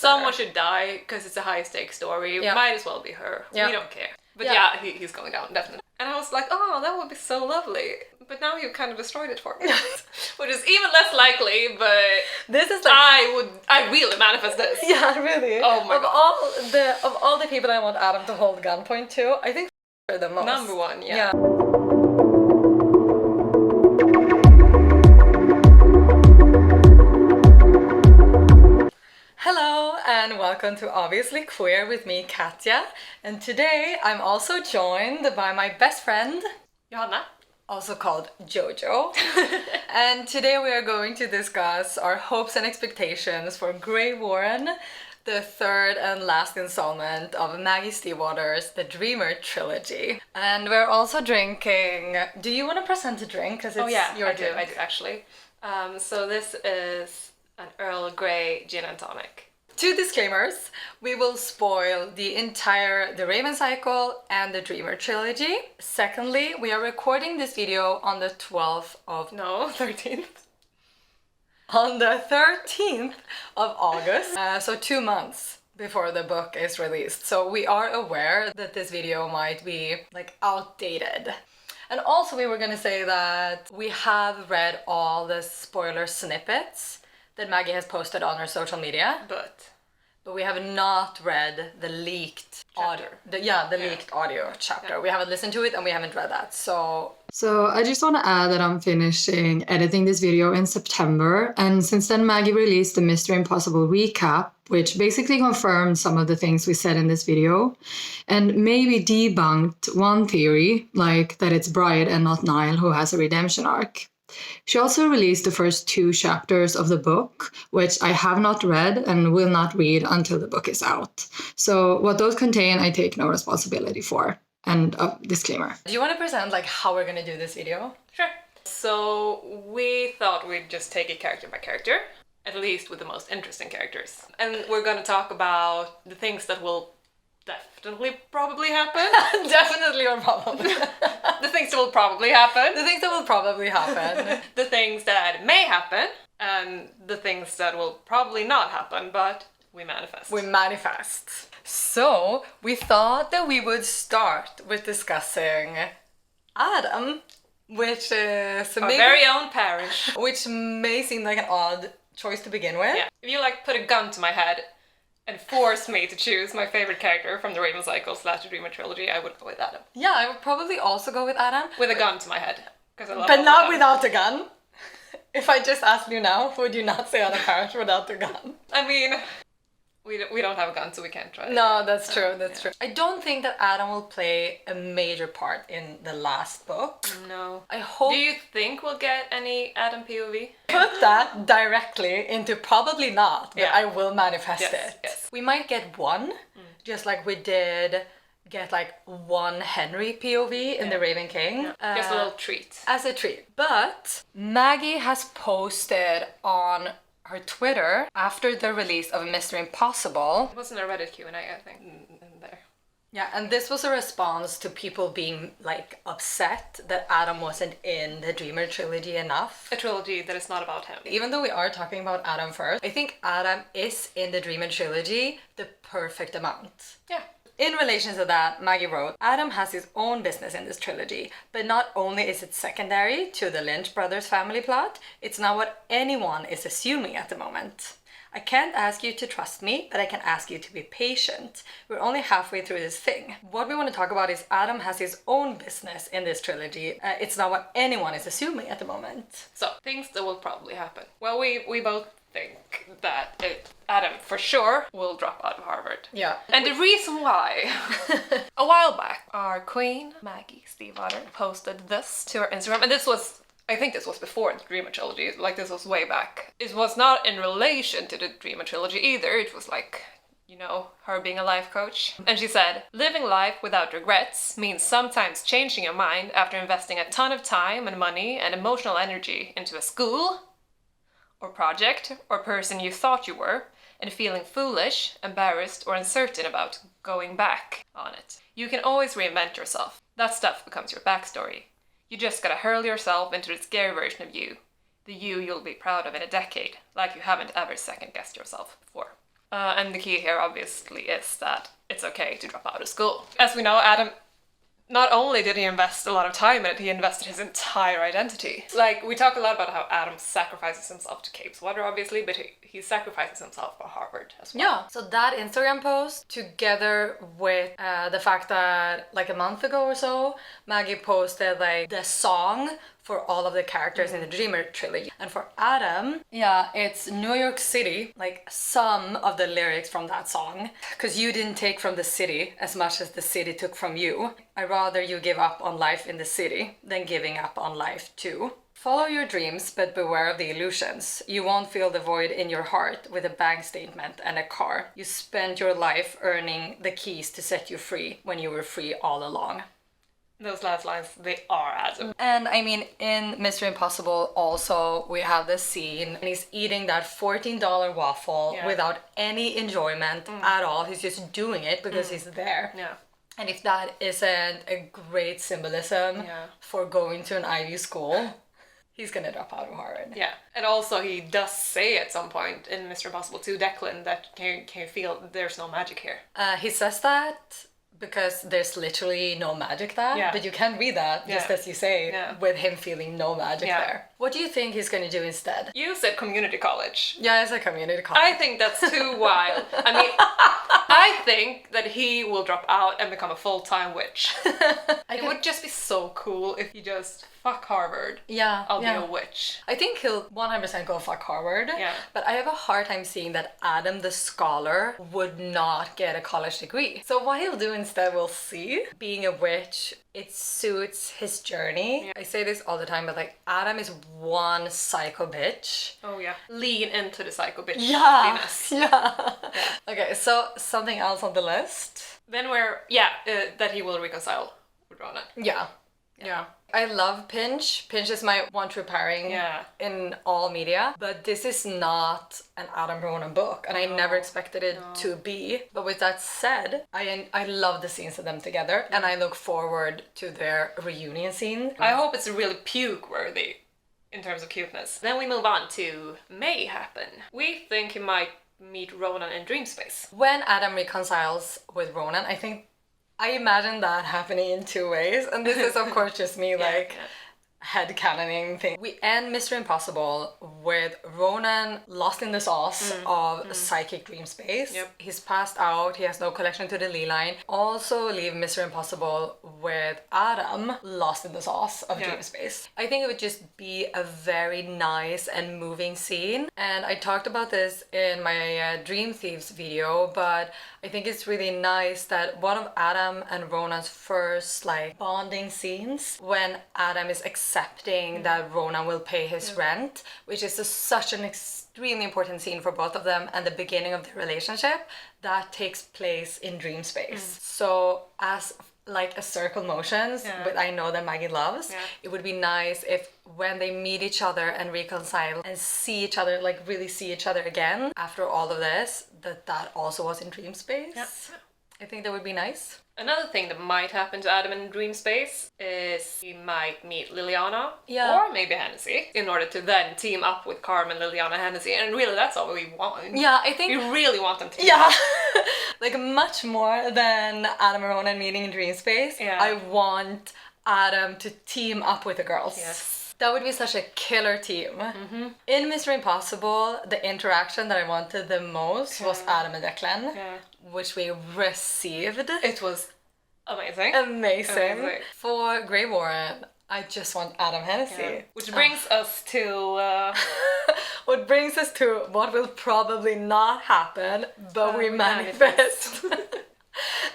Someone should die because it's a high stakes story. Yeah. Might as well be her. Yeah. We don't care. But yeah, he's going down, definitely. And I was like, oh, that would be so lovely. But now you kind of destroyed it for me. Which is even less likely, but this is like I really manifest this. Yeah, really. Oh my god. Of all the people I want Adam to hold gunpoint to, I think are the most. Number one, yeah. Hello and welcome to Obviously Queer with me, Katja. And today I'm also joined by my best friend, Johanna. Also called Jojjo. And today we are going to discuss our hopes and expectations for Greywaren, the third and last installment of Maggie Stiefvater's The Dreamer Trilogy. And we're also drinking... Do you want to present a drink? Because it's your drink. I do actually. So this is an Earl Grey gin and tonic. 2 disclaimers. We will spoil the entire The Raven Cycle and The Dreamer Trilogy. Secondly, we are recording this video on the 12th of... No, 13th. On the 13th of August. So 2 months before the book is released. So we are aware that this video might be like outdated. And also we were gonna say that we have read all the spoiler snippets that Maggie has posted on her social media. But we have not read the leaked audio. Leaked audio chapter. Yeah. We haven't listened to it and we haven't read that. So I just want to add that I'm finishing editing this video in September. And since then Maggie released the Mystery Impossible recap, which basically confirmed some of the things we said in this video. And maybe debunked one theory, like that it's Brian and not Niall who has a redemption arc. She also released the first 2 chapters of the book, which I have not read and will not read until the book is out. So what those contain, I take no responsibility for. And a disclaimer. Do you want to present like how we're going to do this video? Sure. So we thought we'd just take it character by character, at least with the most interesting characters. And we're going to talk about the things that will definitely probably happen. Definitely or probably. The things that will probably happen. The things that will probably happen. The things that may happen. And the things that will probably not happen, but we manifest. We manifest. So we thought that we would start with discussing Adam, which is our very own Parrish. Which may seem like an odd choice to begin with. Yeah. If you like put a gun to my head and force me to choose my favorite character from the Raven Cycle / Dreamer Trilogy, I would go with Adam. Yeah, I would probably also go with Adam. With a gun to my head. I love but not without a gun. If I just asked you now, would you not say Adam Parrish without a gun? I mean, we don't have a gun, so we can't try. No, that's true, that's true. I don't think that Adam will play a major part in the last book. No. I hope... Do you think we'll get any Adam POV? Put that directly into probably not, but I will manifest it. Yes. We might get one, just like we did get like one Henry POV in The Raven King. Yeah. Just a little treat. As a treat. But Maggie has posted on her Twitter after the release of Mystery Impossible. It wasn't a Reddit Q&A, I think, in there. Yeah, and this was a response to people being like upset that Adam wasn't in the Dreamer Trilogy enough. A trilogy that is not about him. Even though we are talking about Adam first, I think Adam is in the Dreamer Trilogy the perfect amount. Yeah. In relation to that, Maggie wrote, Adam has his own business in this trilogy, but not only is it secondary to the Lynch brothers family plot, it's not what anyone is assuming at the moment. I can't ask you to trust me, but I can ask you to be patient. We're only halfway through this thing. What we want to talk about is Adam has his own business in this trilogy. It's not what anyone is assuming at the moment. So, things that will probably happen. Well, we both think that Adam, for sure, will drop out of Harvard. Yeah. And the reason why, a while back, our queen, Maggie Stiefvater, posted this to her Instagram. And I think this was before the Dreamer Trilogy, like this was way back. It was not in relation to the Dreamer Trilogy either, it was like, you know, her being a life coach. And she said, living life without regrets means sometimes changing your mind after investing a ton of time and money and emotional energy into a school, or project, or person you thought you were, and feeling foolish, embarrassed, or uncertain about going back on it. You can always reinvent yourself. That stuff becomes your backstory. You just gotta hurl yourself into the scary version of you. The you you'll be proud of in a decade, like you haven't ever second-guessed yourself before. And the key here obviously is that it's okay to drop out of school. As we know, Adam, not only did he invest a lot of time in it, he invested his entire identity. Like, we talk a lot about how Adam sacrifices himself to Cape's Water, obviously, but he sacrifices himself for Harvard as well. Yeah, so that Instagram post, together with the fact that like a month ago or so, Maggie posted like the song for all of the characters in the Dreamer Trilogy. And for Adam, yeah, it's New York City, like some of the lyrics from that song. Because you didn't take from the city as much as the city took from you. I'd rather you give up on life in the city than giving up on life too. Follow your dreams, but beware of the illusions. You won't fill the void in your heart with a bank statement and a car. You spent your life earning the keys to set you free when you were free all along. Those last lines, they are Adam. And I mean, in Mr. Impossible also, we have this scene and he's eating that $14 waffle without any enjoyment at all. He's just doing it because he's there. Yeah. And if that isn't a great symbolism for going to an Ivy school, he's gonna drop out of Harvard. Yeah. And also he does say at some point in Mr. Impossible to Declan that can you feel there's no magic here. He says that because there's literally no magic there, but you can read that just as you say, with him feeling no magic there. What do you think he's going to do instead? You said community college. Yeah, it's a community college. I think that's too wild. I mean, I think that he will drop out and become a full-time witch. It would just be so cool if you just fuck Harvard. Yeah, I'll be a witch. I think he'll 100% go fuck Harvard. Yeah. But I have a hard time seeing that Adam the scholar would not get a college degree. So what he'll do instead, we'll see. Being a witch, it suits his journey. Yeah. I say this all the time, but like Adam is one psycho bitch. Oh yeah. Lean into the psycho bitch. Yeah. Okay, so something else on the list. Then that he will reconcile with Ronan. Yeah. I love Pinch. Pinch is my one true pairing in all media. But this is not an Adam Ronan book, and I never expected it to be. But with that said, I love the scenes of them together, and I look forward to their reunion scene. I hope it's really puke-worthy in terms of cuteness. Then we move on to May Happen. We think he might meet Ronan in dream space. When Adam reconciles with Ronan, I imagine that happening in two ways, and this is of course just me headcanoning thing. We end Mr. Impossible with Ronan lost in the sauce of psychic dream space. Yep. He's passed out, he has no connection to the Lee line. Also leave Mr. Impossible with Adam lost in the sauce of dream space. I think it would just be a very nice and moving scene. And I talked about this in my Dream Thieves video, but I think it's really nice that one of Adam and Ronan's first like bonding scenes, when Adam is accepting that Ronan will pay his rent, which is such an extremely important scene for both of them and the beginning of their relationship, that takes place in dream space. So as like a circle motions, but I know that Maggie loves, it would be nice if when they meet each other and reconcile and see each other, like really see each other again after all of this, that also was in dream space. Yeah. I think that would be nice. Another thing that might happen to Adam in dream space is he might meet Liliana or maybe Hennessy in order to then team up with Carmen, Liliana, Hennessy, and really that's all we want. Yeah, I think... We really want them to team up. Like much more than Adam and Ronan meeting in dream space, I want Adam to team up with the girls. Yes. That would be such a killer team. Mm-hmm. In Mr. Impossible, the interaction that I wanted the most was Adam and Declan, which we received. It was amazing. Amazing. For Greywaren, I just want Adam Hennessy. Yeah. Which brings us to... What brings us to what will probably not happen, but we manifest.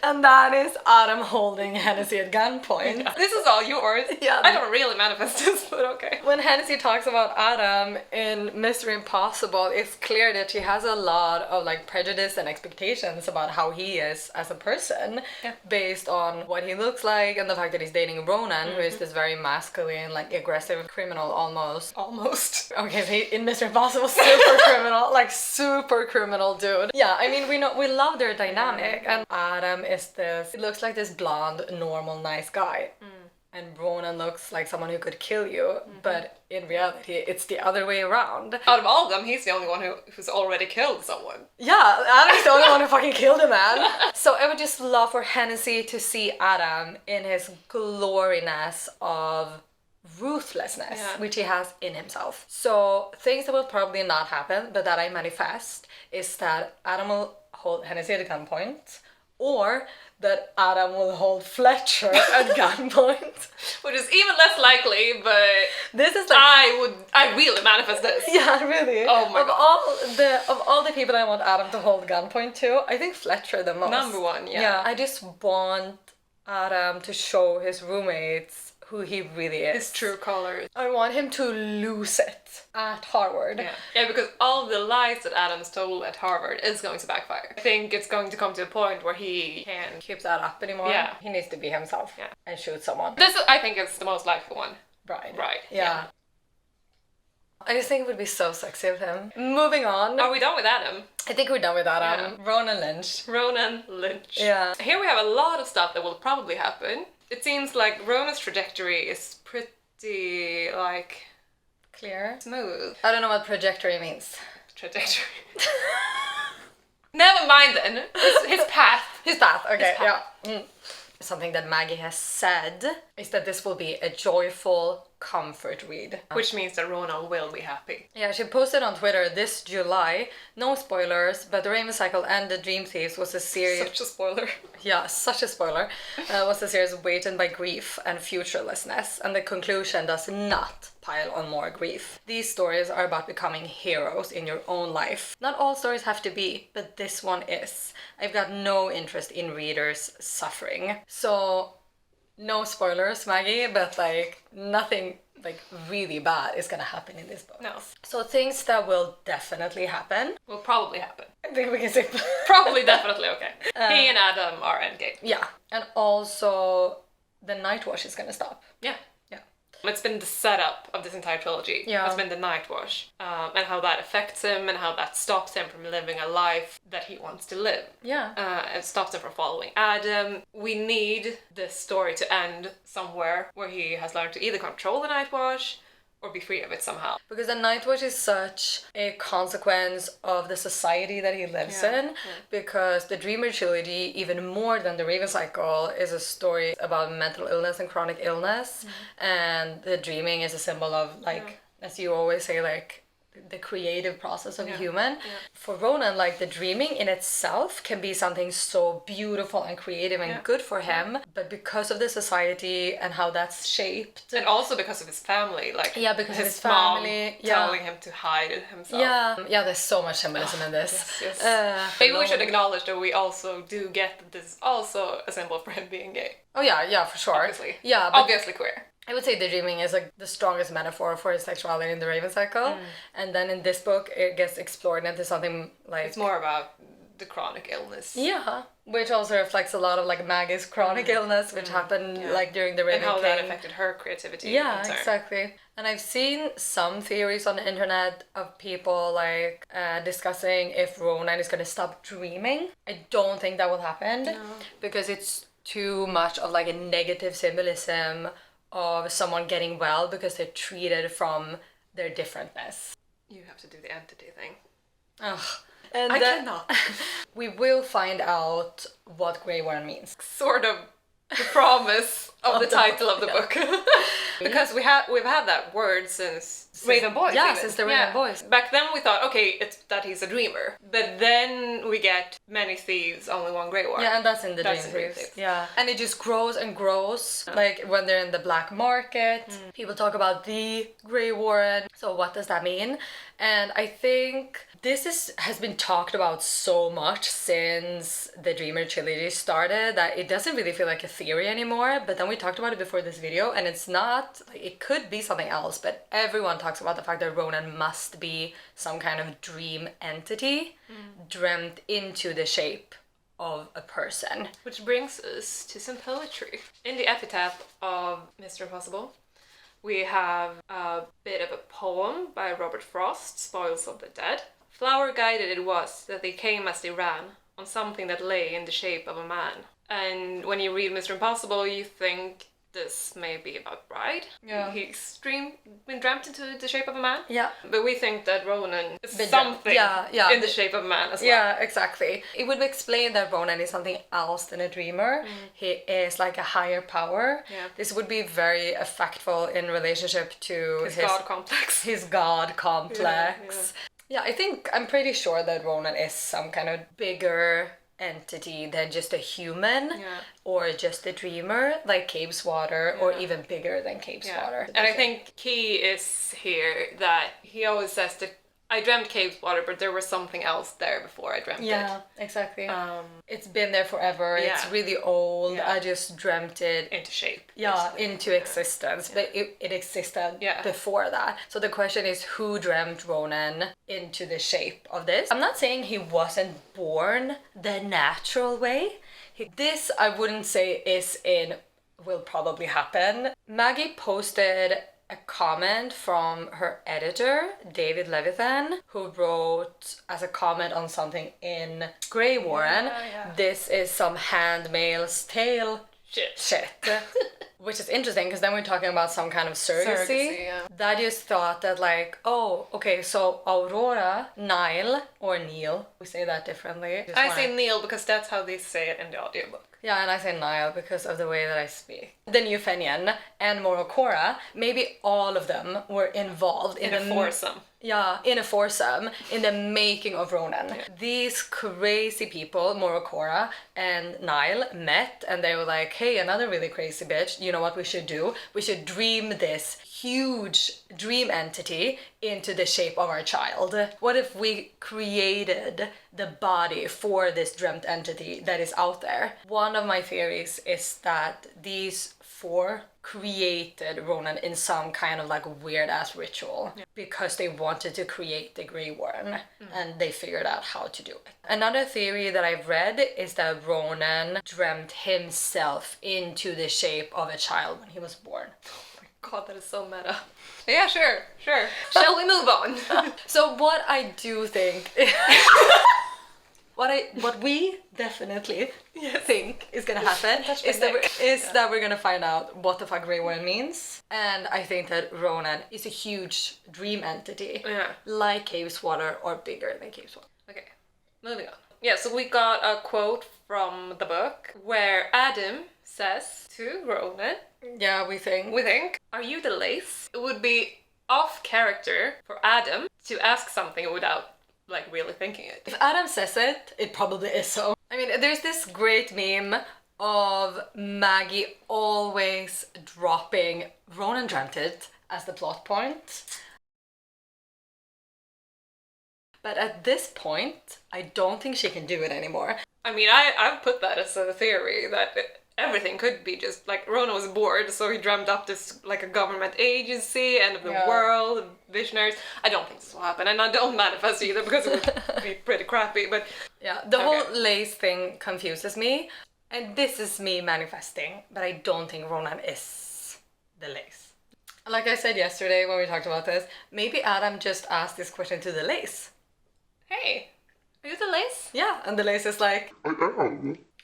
And that is Adam holding Hennessy at gunpoint. Yeah. This is all yours. Yeah. I don't really manifest this, but okay. When Hennessy talks about Adam in Mr. Impossible, it's clear that she has a lot of like prejudice and expectations about how he is as a person, based on what he looks like and the fact that he's dating Ronan, who is this very masculine, like aggressive criminal almost. Okay, so in Mr. Impossible, super criminal, like super criminal dude. Yeah, I mean, we love their dynamic, and Adam is this, it looks like this blonde, normal, nice guy. and Ronan looks like someone who could kill you, but in reality, it's the other way around. Out of all of them, he's the only one who's already killed someone. Yeah, Adam's the only one who fucking killed a man. So I would just love for Hennessy to see Adam in his gloriness of ruthlessness, which he has in himself. So things that will probably not happen, but that I manifest, is that Adam will hold Hennessy at gunpoint, or that Adam will hold Fletcher at gunpoint. Which is even less likely, but this is like I really manifest this. Yeah, really. Oh my god. Of all the people I want Adam to hold gunpoint to, I think Fletcher the most. Number one, yeah. Yeah, I just want Adam to show his roommates who he really is. His true colors. I want him to lose it at Harvard. Yeah, because all the lies that Adam's told at Harvard is going to backfire. I think it's going to come to a point where he can't keep that up anymore. Yeah. He needs to be himself and shoot someone. This, I think, is the most likely one. Right. Yeah. I just think it would be so sexy of him. Moving on. Are we done with Adam? I think we're done with Adam. Yeah. Ronan Lynch. Ronan Lynch. Yeah. Here we have a lot of stuff that will probably happen. It seems like Ronan's trajectory is pretty, like... clear? Smooth. I don't know what trajectory means. Trajectory. Never mind then. His path. His path, okay, his path. Yeah. Something that Maggie has said is that this will be a joyful comfort read. Which means that Ronan will be happy. Yeah, she posted on Twitter this July, no spoilers, but The Raven Cycle and The Dream Thieves was a series... Such a spoiler. Yeah, such a spoiler. Was a series weighted by grief and futurelessness, and the conclusion does not pile on more grief. These stories are about becoming heroes in your own life. Not all stories have to be, but this one is. I've got no interest in readers suffering. So, no spoilers, Maggie, but like nothing like really bad is gonna happen in this book. No. So things that will definitely happen. Will probably happen. I think we can say probably, definitely, okay. He and Adam are endgame. Yeah, and also the Night Watch is gonna stop. Yeah. It's been the setup of this entire trilogy. Yeah. It's been the Night Watch. And how that affects him and how that stops him from living a life that he wants to live. Yeah. It stops him from following Adam. We need this story to end somewhere where he has learned to either control the Night Watch or be free of it somehow. Because the Night Watch is such a consequence of the society that he lives in. Because the Dreamer Trilogy, even more than the Raven Cycle, is a story about mental illness and chronic illness. And the dreaming is a symbol of, like, as you always say, like, the creative process of a human. For Ronan, like, the dreaming in itself can be something so beautiful and creative and good for him, but because of the society and how that's shaped, and also because of his family, like because of his family mom telling him to hide himself. There's so much symbolism in this. Maybe we should acknowledge that we also do get that this is also a symbol for him being gay. Oh yeah, for sure. Obviously. Yeah, but obviously queer. I would say the dreaming is like the strongest metaphor for his sexuality in the Raven Cycle, and then in this book it gets explored into something like... It's more about the chronic illness. Yeah, which also reflects a lot of like Maggie's chronic illness, which happened like during the Raven and how King. that affected her creativity. Yeah, exactly. And I've seen some theories on the internet of people like discussing if Ronan is going to stop dreaming. I don't think that will happen because it's too much of like a negative symbolism of someone getting well because they're treated from their differentness. You have to do the entity thing. Ugh. And I cannot. We will find out what Greywaren means. Sort of the promise of the title of the book. Because we've had that word since Raven Boys. Yeah, since the Raven Boys. Back then we thought, okay, it's that he's a dreamer. But then we get many thieves, only one Greywaren. Yeah, and that's in the Dream Thieves. Yeah. And it just grows and grows. Like when they're in the black market, people talk about the Greywaren. So what does that mean? And I think this has been talked about so much since the Dreamer Trilogy started that it doesn't really feel like a theory anymore. But then we talked about it before this video, and it's not, like, it could be something else, but everyone talks about the fact that Ronan must be some kind of dream entity dreamt into the shape of a person. Which brings us to some poetry. In the epitaph of Mr. Impossible, we have a bit of a poem by Robert Frost, Spoils of the Dead. Flower-guided it was that they came as they ran, on something that lay in the shape of a man. And when you read Mr. Impossible, you think this may be about Bride. Yeah. He's been dreamt into the shape of a man. Yeah. But we think that Ronan is Been something yeah. in the shape of a man as well. Yeah, exactly. It would explain that Ronan is something else than a dreamer. He is like a higher power. Yeah. This would be very effectful in relationship to His God complex. His God complex. Yeah. I'm pretty sure that Ronan is some kind of bigger entity than just a human or just a dreamer, like Cabeswater, or even bigger than Cabeswater. And I think key is here that he always says that I dreamt Cabeswater, but there was something else there before I dreamt it. Yeah, exactly. It's been there forever. Yeah. It's really old. Yeah. I just dreamt it Into shape. Yeah, basically. into existence. But it existed before that. So the question is, who dreamt Ronan into the shape of this? I'm not saying he wasn't born the natural way. This, I wouldn't say will probably happen. Maggie posted a comment from her editor, David Levithan, who wrote as a comment on something in Greywaren, this is some Handmaid's Tale shit. Which is interesting because then we're talking about some kind of surrogacy. That just thought that like, oh, okay, so Aurora, Nile, or Neil, we say that differently. I say Neil because that's how they say it in the audiobook. Yeah, and I say Nile because of the way that I speak. The New Fenian and Morocora, maybe all of them were involved in a foursome. Yeah, in a foursome, in the making of Ronan. Yeah. These crazy people, Morocora and Nile, met and they were like, hey, another really crazy bitch, you know what we should do? We should dream this huge dream entity into the shape of our child. What if we created the body for this dreamt entity that is out there? One of my theories is that these four created Ronan in some kind of like weird ass ritual because they wanted to create the Greywaren and they figured out how to do it. Another theory that I've read is that Ronan dreamt himself into the shape of a child when he was born. God, that is so meta. Yeah, sure. Shall we move on? So what I do think, what we definitely think is gonna happen is that we're gonna find out what the fuck Greywaren means, and I think that Ronan is a huge dream entity, like Cabeswater or bigger than Cabeswater. Okay, moving on. Yeah, so we got a quote from the book where Adam says to Ronan, we think, are you the lace? It would be off character for Adam to ask something without like really thinking it. If Adam says it, it probably is so. I mean, there's this great meme of Maggie always dropping Ronan dreamt it as the plot point. But at this point, I don't think she can do it anymore. I mean, I've put that as a theory that everything could be just like Ronan was bored, so he dreamt up this like a government agency, end of the world, visionaries. I don't think this will happen, and I don't manifest either because it would be pretty crappy. But the whole lace thing confuses me, and this is me manifesting, but I don't think Ronan is the lace. Like I said yesterday when we talked about this, maybe Adam just asked this question to the lace. Hey, are you the lace? Yeah, and the lace is like,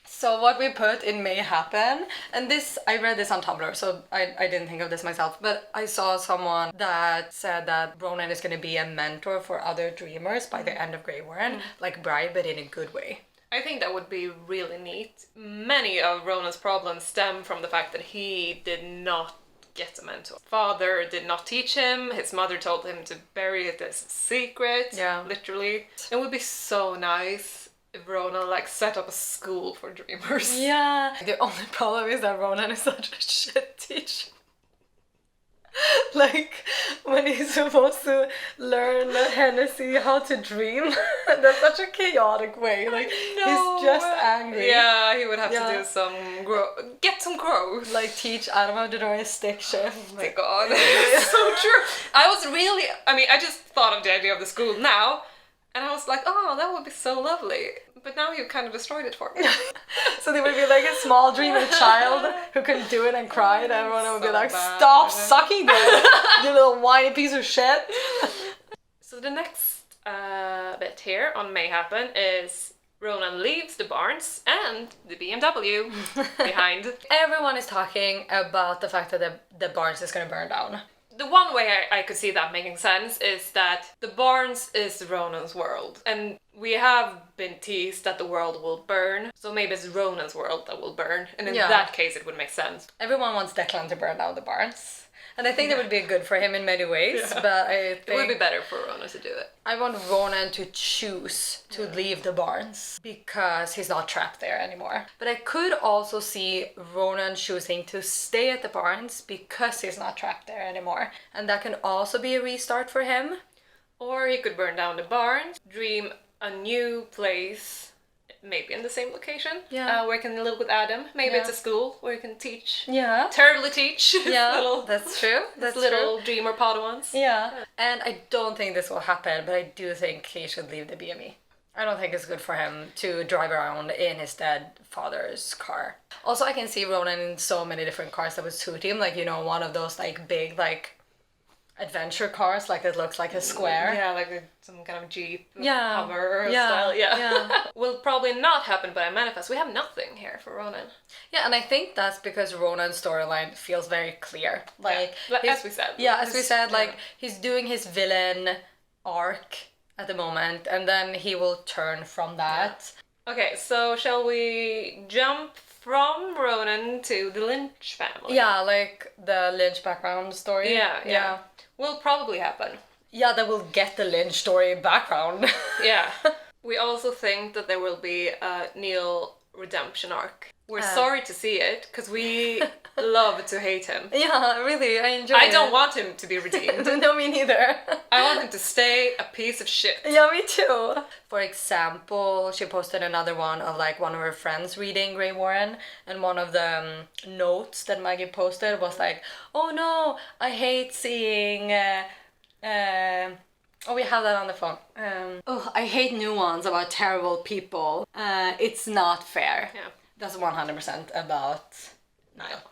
So what we put in may happen, and this, I read this on Tumblr, so I didn't think of this myself, but I saw someone that said that Ronan is going to be a mentor for other dreamers by the end of Greywaren, like Bride, but in a good way. I think that would be really neat. Many of Ronan's problems stem from the fact that he did not get a mentor. Father did not teach him, his mother told him to bury it as a secret, literally. It would be so nice if Ronan like set up a school for dreamers. Yeah. The only problem is that Ronan is such a shit teacher. Like, when he's supposed to learn Hennessy how to dream, that's such a chaotic way. Like, he's just angry. Yeah, he would have to do some get some growth. Like, teach Adam how to do a stick shift. Oh my god, it's so true. I just thought of the idea of the school now, and I was like, oh, that would be so lovely. But now you've kind of destroyed it for me. So there would be like a small dreaming child who could do it and cry, and everyone would be like, stop sucking it, you little whiny piece of shit. So the next bit here on May Happen is Ronan leaves the barns and the BMW behind. Everyone is talking about the fact that the barns is gonna burn down. The one way I could see that making sense is that the barns is Ronan's world, and we have been teased that the world will burn, so maybe it's Ronan's world that will burn, and in that case it would make sense. Everyone wants Declan to burn down the barns. And I think that would be good for him in many ways, but I think... It would be better for Ronan to do it. I want Ronan to choose to leave the barns, because he's not trapped there anymore. But I could also see Ronan choosing to stay at the barns because he's not trapped there anymore. And that can also be a restart for him. Or he could burn down the barns, dream a new place, maybe in the same location, where he can live with Adam. Maybe it's a school where he can teach. Yeah. Terribly teach. Yeah, that's true. That's little true. dreamer Padawans. Yeah. And I don't think this will happen, but I do think he should leave the BME. I don't think it's good for him to drive around in his dead father's car. Also, I can see Ronan in so many different cars that would suit him. Like, you know, one of those like big like adventure cars, like it looks like a square. Yeah, like some kind of Jeep hover style. Yeah. Will probably not happen, but I manifest. We have nothing here for Ronan. Yeah, and I think that's because Ronan's storyline feels very clear. Like as we said. Yeah, as we said, like he's doing his villain arc at the moment, and then he will turn from that. Yeah. Okay, so shall we jump from Ronan to the Lynch family? Yeah, like the Lynch background story. Yeah. Will probably happen. Yeah, that will get the Lynch story background. Yeah. We also think that there will be a Neil redemption arc. We're sorry to see it, because we love to hate him. Yeah, really, I enjoy it. I don't want him to be redeemed. No, me neither. I want him to stay a piece of shit. Yeah, me too. For example, she posted another one of like one of her friends reading Greywaren, and one of the notes that Maggie posted was like, "Oh no, I hate seeing oh, we have that on the phone. I hate nuance about terrible people. It's not fair." Yeah. That's 100% about Niall.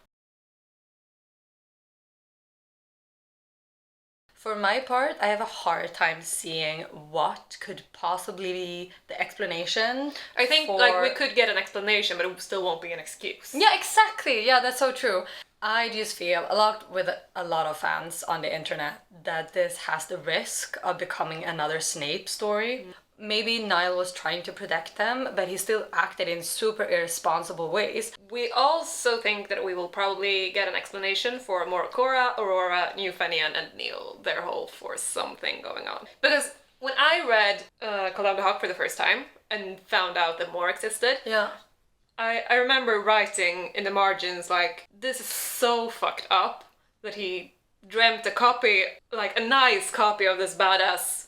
For my part, I have a hard time seeing what could possibly be the explanation. I think like we could get an explanation, but it still won't be an excuse. Yeah, exactly. Yeah, that's so true. I just feel with a lot of fans on the internet that this has the risk of becoming another Snape story. Maybe Niall was trying to protect them, but he still acted in super irresponsible ways. We also think that we will probably get an explanation for Morokora, Aurora, New Fenian, and Neil, their whole force something going on. Because when I read Call of the Hawk for the first time and found out that more existed, I remember writing in the margins like, this is so fucked up that he dreamt a copy, like a nice copy of this badass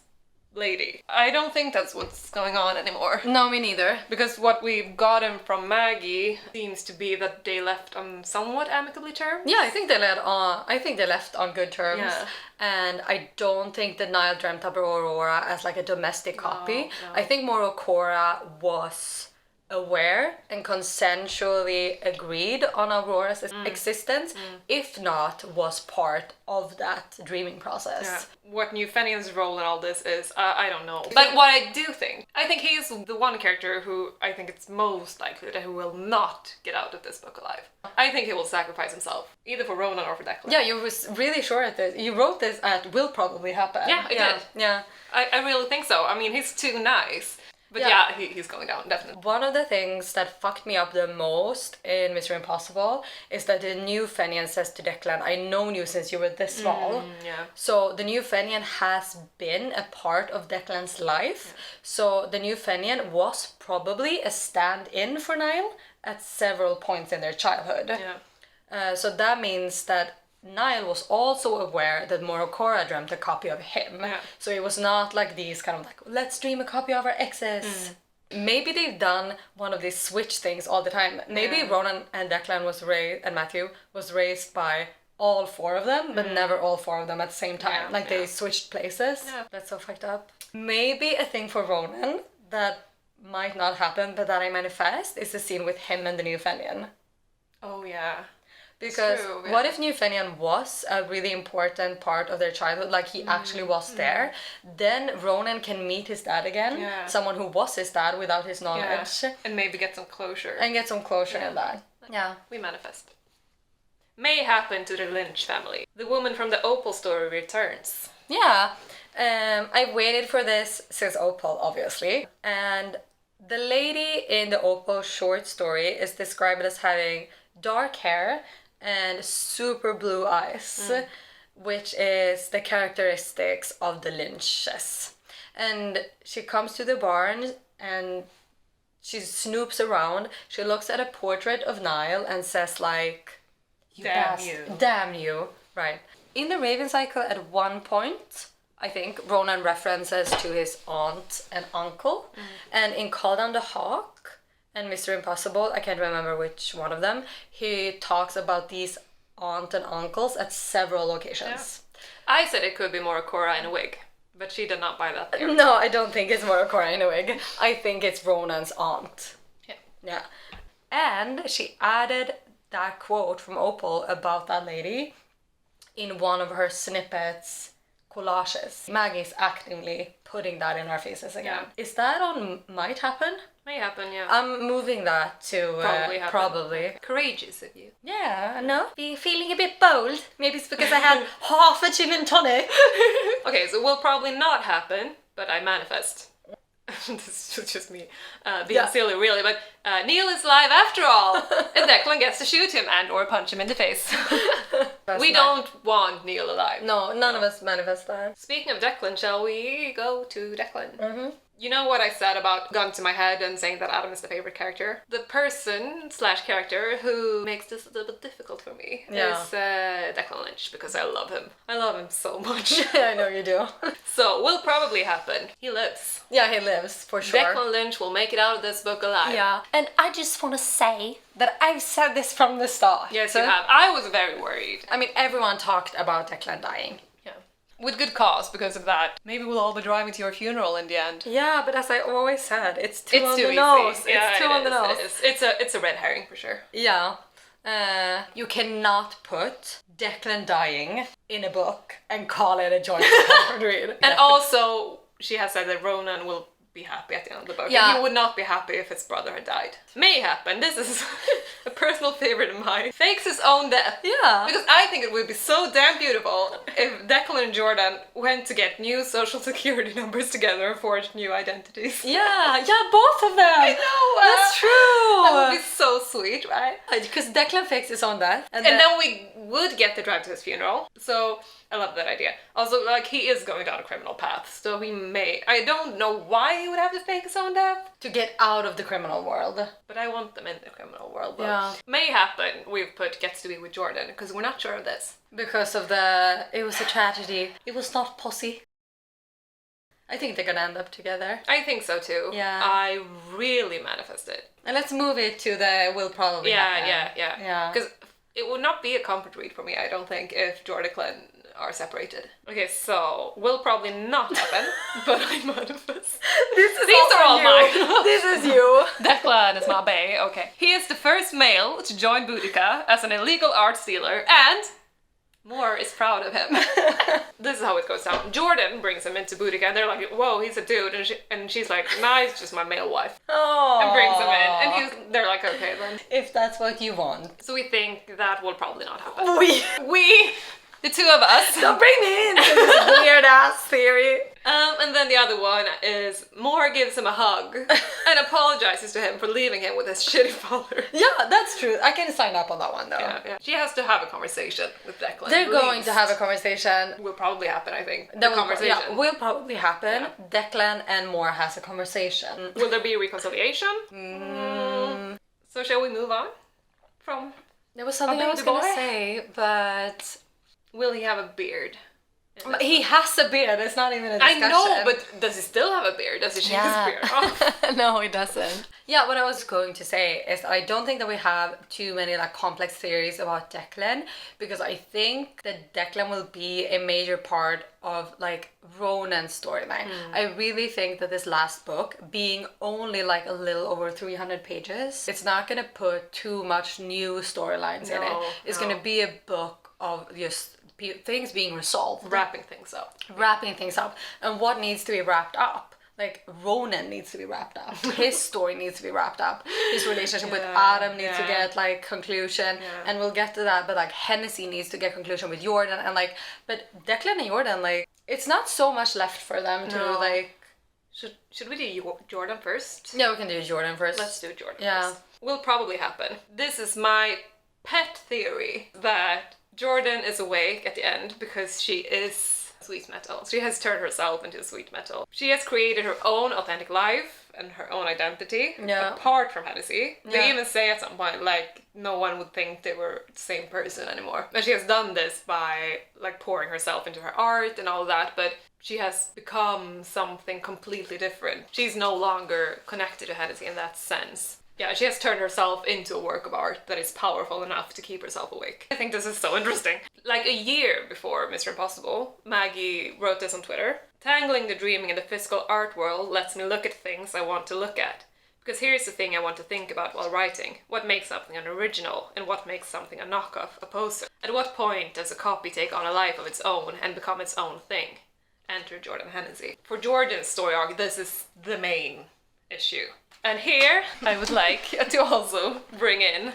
lady. I don't think that's what's going on anymore. No, me neither. Because what we've gotten from Maggie seems to be that they left on somewhat amicably terms. Yeah, I think they left on good terms. Yeah. And I don't think that Niall dreamt up Aurora as like a domestic copy. No. I think Morokora was aware and consensually agreed on Aurora's existence, if not was part of that dreaming process. Yeah. What New Fenian's role in all this is, I don't know. But what I do think, I think he's the one character who I think it's most likely that who will not get out of this book alive. I think he will sacrifice himself, either for Ronan or for Declan. Yeah, you was really sure at this. You wrote this at will probably happen. Yeah, I did. Yeah. I really think so. I mean, he's too nice. But yeah, he's going down, definitely. One of the things that fucked me up the most in Mystery Impossible is that the New Fenian says to Declan, "I known you since you were this small." Yeah. So the New Fenian has been a part of Declan's life. Yeah. So the New Fenian was probably a stand-in for Niall at several points in their childhood. Yeah. So that means that Niall was also aware that Morokora dreamt a copy of him. Yeah. So it was not like these kind of like, let's dream a copy of our exes. Maybe they've done one of these switch things all the time. Maybe Ronan and Declan and Matthew was raised by all four of them, but never all four of them at the same time. They switched places. Yeah. That's so fucked up. Maybe a thing for Ronan that might not happen, but that I manifest is the scene with him and the New Fenian. Oh yeah. Because true, yeah. what if New Fenian was a really important part of their childhood, like he actually was there, then Ronan can meet his dad again, Yeah. someone who was his dad without his knowledge, And maybe get some closure. and get some closure in that. Yeah. We manifest. May happen to the Lynch family. The woman from the Opal story returns. Yeah, I waited for this since Opal, obviously. And the lady in the Opal short story is described as having dark hair and super blue eyes, which is the characteristics of the Lynches. And she comes to the barn and she snoops around. She looks at a portrait of Niall and says like, Damn you. Right. In the Raven cycle at one point, I think Ronan references to his aunt and uncle. And in Call Down the Hawk and Mr. Impossible, I can't remember which one of them, he talks about these aunt and uncles at several locations. I said it could be Morakora in a wig, but she did not buy that theory. No, I don't think it's Morakora in a wig. I think it's Ronan's aunt. Yeah. And she added that quote from Opal about that lady in one of her snippets collages. Maggie's actively putting that in our faces again. Is that on Might Happen? May happen, yeah. I'm moving that to probably. Courageous of you. Yeah, no. Be feeling a bit bold. Maybe it's because I had half a gin and tonic. Okay, so it will probably not happen, but I manifest. This is just me being silly, really, but Neil is alive after all, and Declan gets to shoot him and or punch him in the face. We don't want Neil alive. No, none of us manifest that. Speaking of Declan, shall we go to Declan? You know what I said about gun to my head and saying that Adam is the favorite character? The person / character who makes this a little bit difficult for me is Declan Lynch, because I love him. I love him so much. I know you do. So, will probably happen. He lives. Yeah, he lives, for sure. Declan Lynch will make it out of this book alive. Yeah, and I just want to say that I've said this from the start. Yes, you have. I was very worried. I mean, everyone talked about Declan dying. Yeah. With good cause, because of that. Maybe we'll all be driving to your funeral in the end. Yeah, but as I always said, it's too on the easy. nose. Yeah, it's too on the nose. It's a red herring for sure. Yeah. You cannot put Declan dying in a book and call it a joint read. And also, she has said that Ronan will be happy at the end of the book. Yeah. And he would not be happy if his brother had died. May happen. This is a personal favorite of mine. Fakes his own death. Yeah. Because I think it would be so damn beautiful if Declan and Jordan went to get new social security numbers together and forged new identities. Yeah, both of them. I know. That's true. That would be so sweet, right? Because Declan fakes his own death. And then we would get to drive to his funeral. So I love that idea. Also, like, he is going down a criminal path, so he may... I don't know why he would have to fake his own death. To get out of the criminal world. But I want them in the criminal world. Yeah. May happen, we've put gets to be with Jordan, because we're not sure of this. Because of it was a tragedy. It was not pussy. I think they're gonna end up together. I think so too. Yeah. I really manifest it. And let's move it to the will probably happen. Yeah. Because it would not be a comfort read for me, I don't think, if Jordan and Glenn are separated. Okay, so will probably not happen, but I manifest. These are all mine. This is you. Declan is not Bay. Okay. He is the first male to join Boudica as an illegal art dealer, and Moore is proud of him. This is how it goes down. Jordan brings him into Boudica, and they're like, "Whoa, he's a dude," and she's like, "Nah, he's just my male wife." Oh. And brings him in, and they're like, "Okay then." If that's what you want. So we think that will probably not happen. We. The two of us. Don't bring me into this weird ass theory. And then the other one is Moore gives him a hug and apologizes to him for leaving him with his shitty father. Yeah, that's true. I can sign up on that one though. Yeah. She has to have a conversation with Declan. They're going to have a conversation. Will probably happen, I think. Conversation. Will probably happen. Yeah. Declan and Moore has a conversation. Will there be a reconciliation? So shall we move on from... There was something I was going to say, but... Will he have a beard? He has a beard. It's not even a discussion. I know, but does he still have a beard? Does he shave his beard off? No, he doesn't. Yeah, what I was going to say is that I don't think that we have too many like complex theories about Declan, because I think that Declan will be a major part of like Ronan's storyline. I really think that this last book, being only like a little over 300 pages, it's not gonna put too much new storylines in it. It's gonna be a book of just things being resolved. Wrapping things up. And what needs to be wrapped up? Like, Ronan needs to be wrapped up. His story needs to be wrapped up. His relationship with Adam needs to get, like, conclusion. And we'll get to that, but, like, Hennessy needs to get conclusion with Jordan. And, like, but Declan and Jordan, like, it's not so much left for them to, like... Should we do Jordan first? Yeah, we can do Jordan first. Let's do Jordan first. Will probably happen. This is my pet theory that Jordan is awake at the end because she is sweet metal. She has turned herself into sweet metal. She has created her own authentic life and her own identity apart from Hennessy. They even say at some point, like, no one would think they were the same person anymore. And she has done this by, like, pouring herself into her art and all that, but she has become something completely different. She's no longer connected to Hennessy in that sense. Yeah, she has turned herself into a work of art that is powerful enough to keep herself awake. I think this is so interesting. Like a year before Mr. Impossible, Maggie wrote this on Twitter. Tangling the dreaming in the physical art world lets me look at things I want to look at. Because here's the thing I want to think about while writing. What makes something an original, and what makes something a knockoff, a poser? At what point does a copy take on a life of its own and become its own thing? Enter Jordan Hennessy. For Jordan's story arc, this is the main issue. And here, I would like to also bring in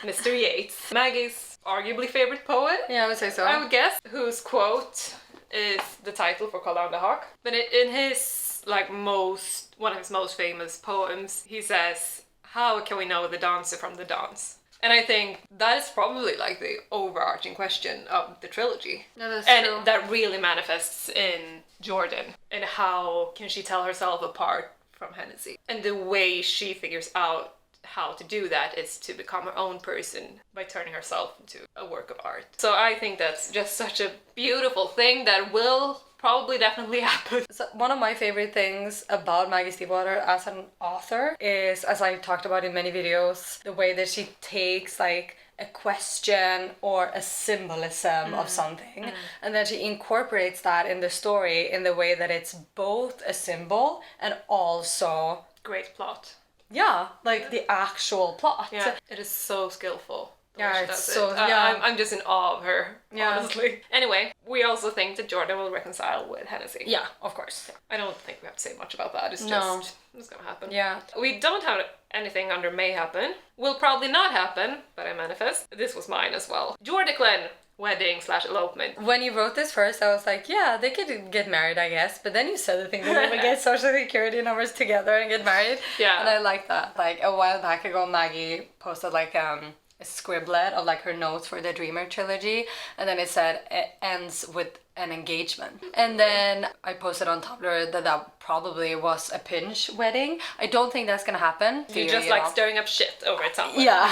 Mr. Yeats, Maggie's arguably favorite poet. Yeah, I would say so. I would guess, whose quote is the title for Call Down the Hawk. But in his, like, one of his most famous poems, he says, "How can we know the dancer from the dance?" And I think that is probably, like, the overarching question of the trilogy. No, that's and true. that really manifests in Jordan. And how can she tell herself apart from Hennessy? And the way she figures out how to do that is to become her own person by turning herself into a work of art. So I think that's just such a beautiful thing that will probably definitely happen. So one of my favorite things about Maggie Stiefvater as an author is, as I talked about in many videos, the way that she takes like a question or a symbolism of something, and then she incorporates that in the story in the way that it's both a symbol and also Great plot. Yeah, like the actual plot. Yeah, it is so skillful. Yeah, it's so... Yeah. I'm just in awe of her, honestly. Anyway, we also think that Jordan will reconcile with Hennessy. Yeah, of course. I don't think we have to say much about that. It's gonna happen. Yeah. We don't have anything under may happen. Will probably not happen, but I manifest. This was mine as well. Declan wedding/elopement. When you wrote this first, I was like, yeah, they could get married, I guess. But then you said the thing that they would get social security numbers together and get married. Yeah. And I like that. Like a while back ago, Maggie posted like a scribblet of like her notes for the Dreamer Trilogy, and then it said it ends with an engagement. And then I posted on Tumblr that probably was a pinch wedding. I don't think that's gonna happen. You just like stirring up shit over at someone. Yeah.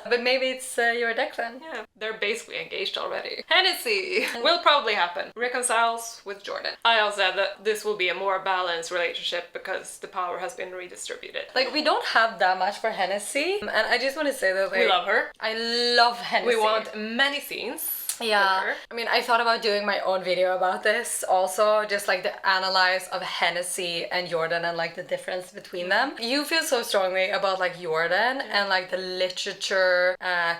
But maybe it's your Declan. Yeah, they're basically engaged already. Hennessy will probably happen. Reconciles with Jordan. I also said that this will be a more balanced relationship because the power has been redistributed. Like, we don't have that much for Hennessy, and I just want to say that, like, we love her. I love Hennessy. We want many scenes. Yeah, I mean, I thought about doing my own video about this also, just like the analyze of Hennessy and Jordan and like the difference between them. You feel so strongly about like Jordan and like the literature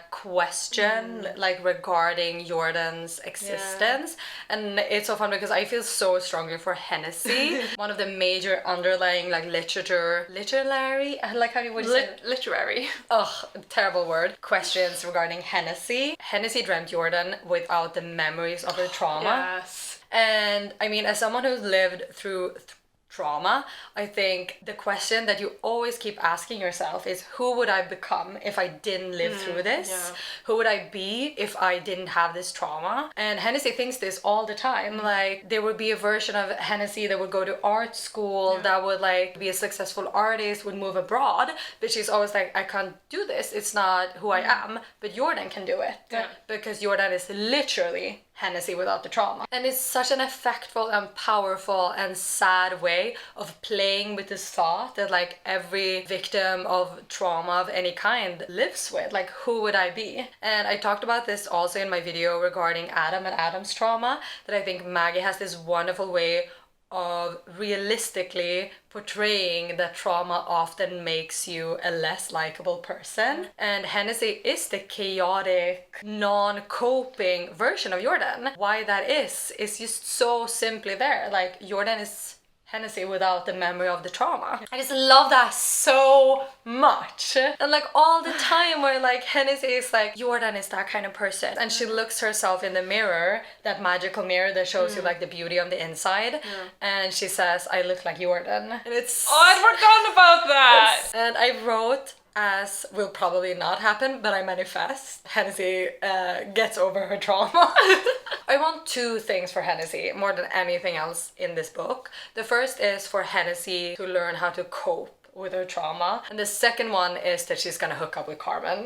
question like regarding Jordan's existence, and it's so fun because I feel so strongly for Hennessy. One of the major underlying like literary, like how would you say it? Literary. Ugh, terrible word. Questions regarding Hennessy. Hennessy dreamt Jordan without the memories of her trauma. Yes. And I mean, as someone who's lived through trauma, I think the question that you always keep asking yourself is, who would I become if I didn't live through this? Yeah. Who would I be if I didn't have this trauma? And Hennessy thinks this all the time. Like, there would be a version of Hennessy that would go to art school, that would like be a successful artist, would move abroad, but she's always like, I can't do this, it's not who I am. But Jordan can do it, because Jordan is literally Hennessy without the trauma. And it's such an effectful and powerful and sad way of playing with this thought that like every victim of trauma of any kind lives with. Like, who would I be? And I talked about this also in my video regarding Adam and Adam's trauma, that I think Maggie has this wonderful way of realistically portraying that trauma often makes you a less likable person. And Hennessy is the chaotic, non-coping version of Jordan. Why that is just so simply there. Like, Jordan is Hennessy without the memory of the trauma. I just love that so much. And like all the time where like Hennessy is like, Jordan is that kind of person. And she looks herself in the mirror, that magical mirror that shows you like the beauty on the inside. And she says, I look like Jordan. And it's... Oh, I'd forgotten about that! And I wrote, as will probably not happen, but I manifest, Hennessy gets over her trauma. I want two things for Hennessy more than anything else in this book. The first is for Hennessy to learn how to cope with her trauma, and the second one is that she's gonna hook up with Carmen.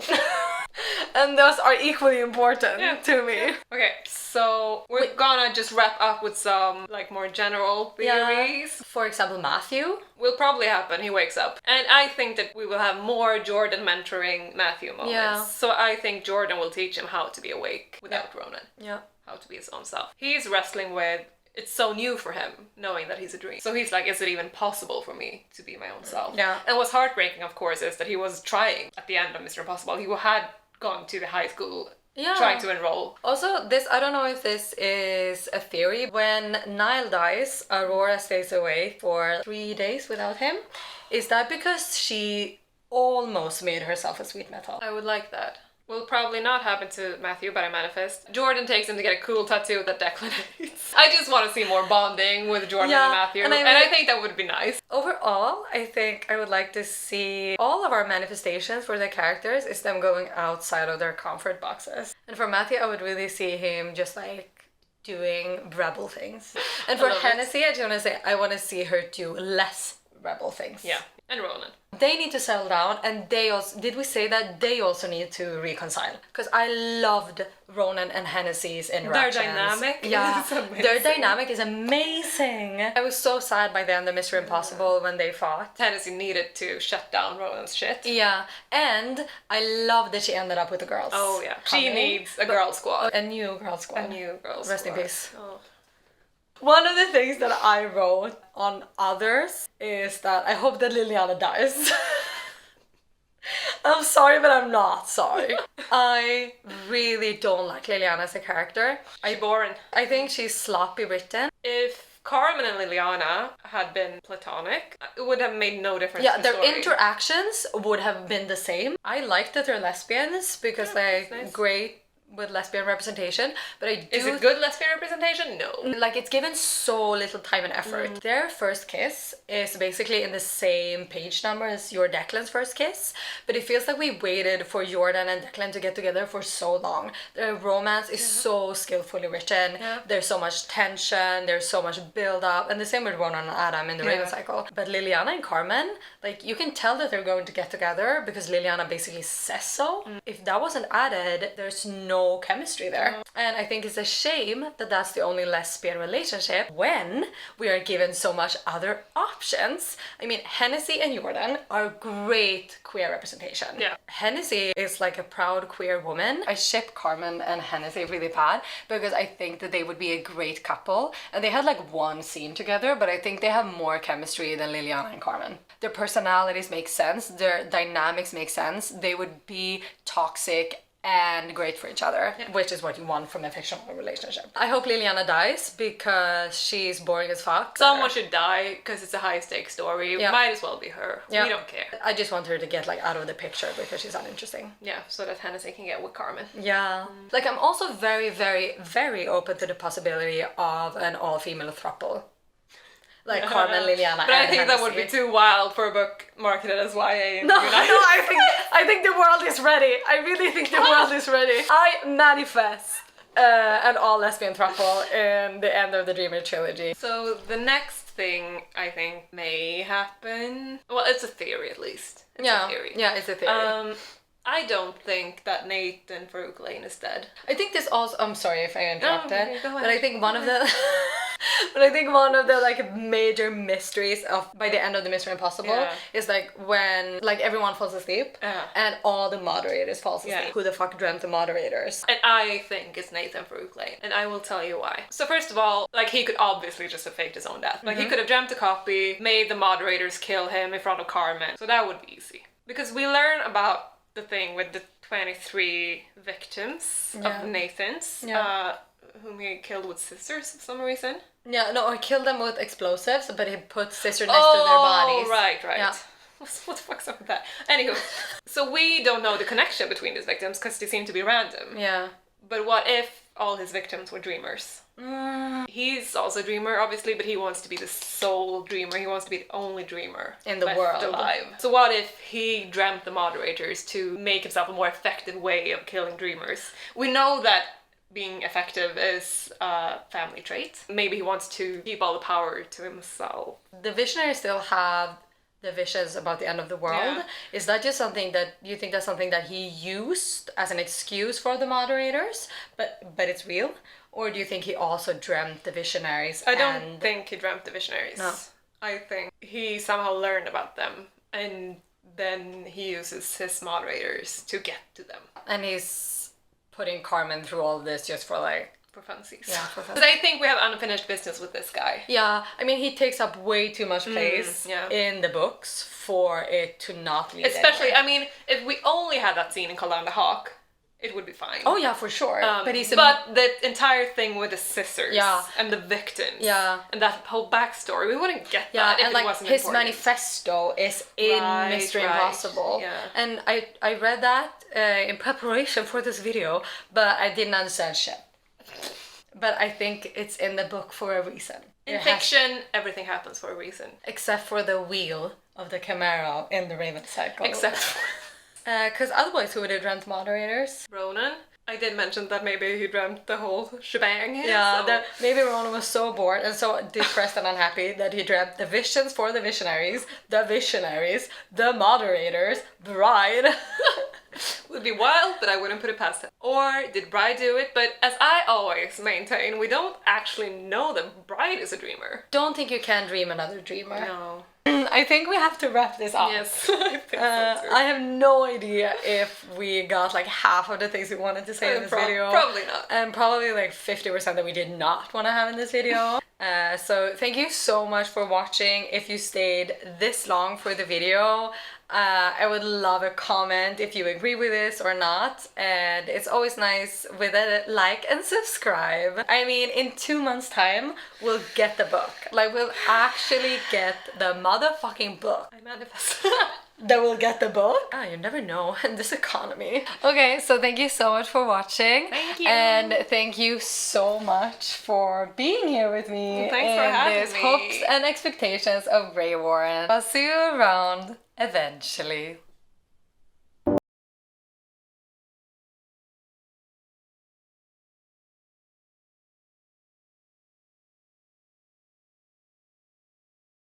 And those are equally important to me. Okay, so we're gonna just wrap up with some like more general theories. For example, Matthew will probably happen. He wakes up, and I think that we will have more Jordan mentoring Matthew moments. Yeah. So I think Jordan will teach him how to be awake without Ronan. Yeah. How to be his own self. He's wrestling with, it's so new for him knowing that he's a dream. So he's like, is it even possible for me to be my own self? Yeah. And what's heartbreaking, of course, is that he was trying at the end of Mr. Impossible. He had gone to the high school trying to enroll. Also, this, I don't know if this is a theory. When Niall dies, Aurora stays away for 3 days without him. Is that because she almost made herself a sweet metal? I would like that. Will probably not happen to Matthew, but I manifest. Jordan takes him to get a cool tattoo that Declan hates. I just want to see more bonding with Jordan and Matthew, and I think that would be nice. Overall, I think I would like to see all of our manifestations for the characters is them going outside of their comfort boxes. And for Matthew, I would really see him just like doing rebel things. And for Hennessy, I just want to say, I want to see her do less rebel things. Yeah, and Ronan. They need to settle down, and they also, did we say that they also need to reconcile? Because I loved Ronan and Hennessy's interactions. Their dynamic their dynamic is amazing. I was so sad by the end of Mr. Impossible when they fought. Hennessy needed to shut down Ronan's shit. Yeah, and I love that she ended up with the girls. Oh yeah, she needs a girl squad. A new girl squad. A new girl squad. Rest in peace. Oh. One of the things that I wrote on others is that I hope that Liliana dies. I'm sorry, but I'm not sorry. I really don't like Liliana as a character. She's boring. I think she's sloppy written. If Carmen and Liliana had been platonic, it would have made no difference. Yeah, to the their story. Interactions would have been the same. I like that they're lesbians because they're nice. great with lesbian representation, but I do... Is it good lesbian representation? No. Like, it's given so little time and effort. Their first kiss is basically in the same page number as your Declan's first kiss, but it feels like we waited for Jordan and Declan to get together for so long. Their romance is so skillfully written. There's so much tension, there's so much build-up, and the same with Ronan and Adam in the Raven Cycle. But Liliana and Carmen, like, you can tell that they're going to get together because Liliana basically says so. If that wasn't added, there's no chemistry there. And I think it's a shame that that's the only lesbian relationship when we are given so much other options. I mean, Hennessy and Jordan are great queer representation. Yeah. Hennessy is like a proud queer woman. I ship Carmen and Hennessy really bad because I think that they would be a great couple. And they had like one scene together, but I think they have more chemistry than Liliana and Carmen. Their personalities make sense, their dynamics make sense. They would be toxic and great for each other, which is what you want from a fictional relationship. I hope Liliana dies because she's boring as fuck. Someone should die because it's a high stakes story. Might as well be her. We don't care. I just want her to get like out of the picture because she's uninteresting. Yeah, so that Hennessy can get with Carmen. Yeah. Like, I'm also very, very, very open to the possibility of an all-female throuple. Like Carmen, Liliana, but I think that would be too wild for a book marketed as YA. No, I think the world is ready. I really think the world is ready. I manifest an all lesbian throuple in the end of the Dreamer Trilogy. So the next thing I think may happen. Well, it's a theory at least. It's a theory. Yeah, it's a theory. I don't think that Nathan Farooq Lane is dead. I think this also. I'm sorry if I interrupted, okay, go ahead. but I think one of the. But I think one of the like major mysteries of by the end of the Mystery Impossible is like when like everyone falls asleep and all the moderators falls asleep. Who the fuck dreamt the moderators? And I think it's Nathan Farooq Lane, and I will tell you why. So first of all, like he could obviously just have faked his own death. Like he could have dreamt a copy, made the moderators kill him in front of Carmen. So that would be easy. Because we learn about the thing with the 23 victims of Nathan's. Whom he killed with scissors for some reason. Yeah, no, he killed them with explosives, but he put scissors next to their bodies. Oh, right. Yeah. What the fuck's up with that? Anywho, so we don't know the connection between these victims because they seem to be random. Yeah. But what if all his victims were dreamers? He's also a dreamer, obviously, but he wants to be the sole dreamer. He wants to be the only dreamer in the left world alive. So what if he dreamt the moderators to make himself a more effective way of killing dreamers? We know that being effective is a family trait. Maybe he wants to keep all the power to himself. The visionaries still have the visions about the end of the world. Is that just something that you think that's something that he used as an excuse for the moderators, but it's real? Or do you think he also dreamt the visionaries? I don't think he dreamt the visionaries. No. I think he somehow learned about them and then he uses his moderators to get to them. And he's putting Carmen through all of this just for like... For funsies. Yeah, for funsies. Because I think we have unfinished business with this guy. Yeah, I mean, he takes up way too much place in the books for it to not lead Especially, anywhere. I mean, if we only had that scene in Call Down the Hawk, it would be fine. Oh yeah, for sure. But the entire thing with the scissors and the victims and that whole backstory, we wouldn't get that if and it like wasn't his important. manifesto is in Mystery Impossible. Yeah. And I read that in preparation for this video, but I didn't understand shit. But I think it's in the book for a reason. In fiction, everything happens for a reason. Except for the wheel of the Camaro in the Raven Cycle. Except for... Because otherwise, who would have dreamt moderators? Ronan. I did mention that maybe he dreamt the whole shebang. Yeah, so. maybe Ronan was so bored and so depressed and unhappy that he dreamt the visions for the visionaries, the moderators, Bride. Would be wild, but I wouldn't put it past him. Or did Bride do it? But as I always maintain, we don't actually know that Bride is a dreamer. Don't think you can dream another dreamer. No. I think we have to wrap this up. Yes, I think so too. I have no idea if we got like half of the things we wanted to say in this video. Probably not. And probably like 50% that we did not want to have in this video. So thank you so much for watching. If you stayed this long for the video, I would love a comment if you agree with this or not. And it's always nice with a like and subscribe. I mean, in 2 months' time, we'll get the book. Like, we'll actually get the motherfucking book. I manifest. That we'll get the book? Ah, you never know in this economy. Okay, so thank you so much for watching. Thank you. And thank you so much for being here with me. Thanks for having this me. Hopes and Expectations of Greywaren. I'll see you around eventually.